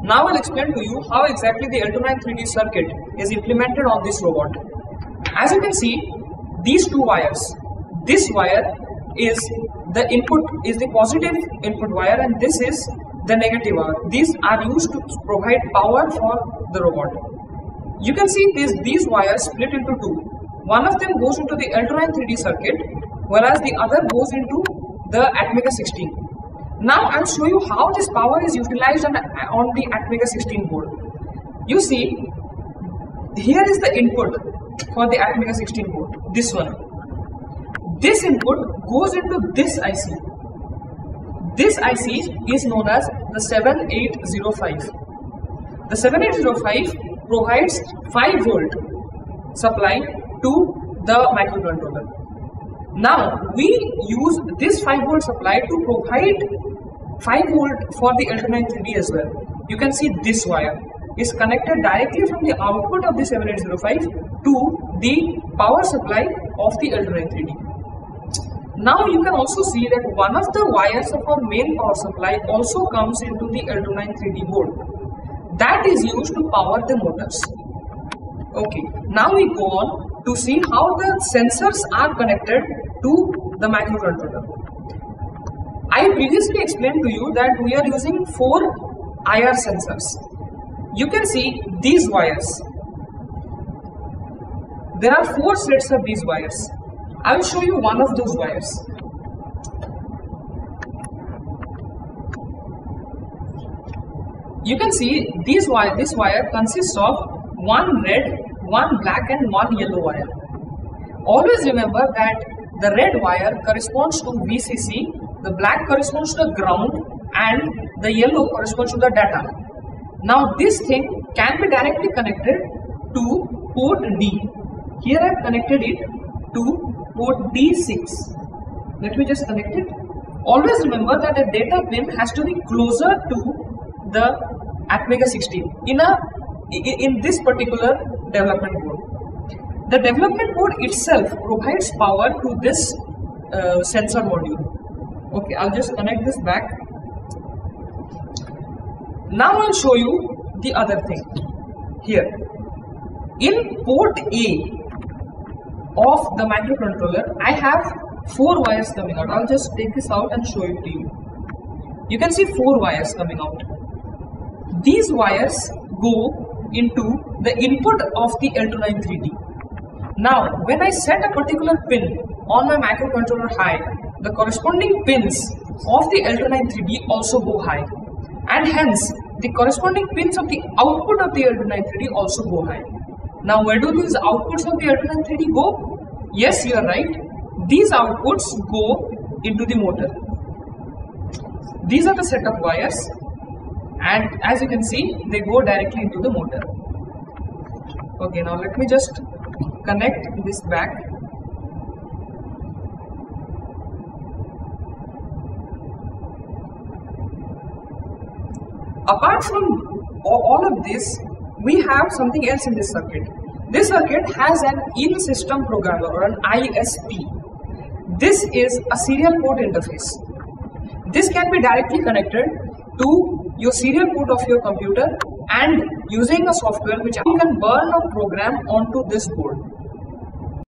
Now I'll explain to you how exactly the L293D circuit is implemented on this robot. As you can see, these two wires, this wire is the input, is the positive input wire, and this is the negative wire. These are used to provide power for the robot. You can see these wires split into two. One of them goes into the L293D circuit, whereas the other goes into the Atmega 16. Now I'll show you how this power is utilized on the Atmega 16 board. You see, here is the input for the Atmega 16 board, this one. This input goes into this IC. This IC is known as the 7805. The 7805 provides 5 volt supply to the microcontroller. Now we use this 5 volt supply to provide 5 volt for the L293D as well. You can see this wire is connected directly from the output of the 7805 to the power supply of the L293D. Now you can also see that one of the wires of our main power supply also comes into the L293D board. That is used to power the motors. Okay, now we go on to see how the sensors are connected to the microcontroller. I previously explained to you that we are using 4 IR sensors. You can see these wires. There are 4 sets of these wires. I will show you one of those wires. You can see this wire consists of one red, one black and one yellow wire. Always remember that the red wire corresponds to VCC, the black corresponds to the ground, and the yellow corresponds to the data. Now this thing can be directly connected to port D. Here I have connected it to port D6. Let me just connect it. Always remember that the data pin has to be closer to the Atmega 16 in this particular development board. The development board itself provides power to this sensor module. Okay, I'll just connect this back. Now I'll show you the other thing. Here, in port A of the microcontroller, I have 4 wires coming out. I'll just take this out and show it to you. You can see 4 wires coming out. These wires go into the input of the L293D. Now, when I set a particular pin on my microcontroller high, the corresponding pins of the L293D also go high, and hence the corresponding pins of the output of the L293D also go high. Now, where do these outputs of the L293D go? Yes, you are right. These outputs go into the motor. These are the set of wires, and as you can see, they go directly into the motor. Okay, now let me just connect this back. Apart from all of this, we have something else in this circuit. This circuit has an in-system programmer, or an ISP. This is a serial port interface. This can be directly connected to your serial port of your computer, and using a software which you can burn a program onto this board.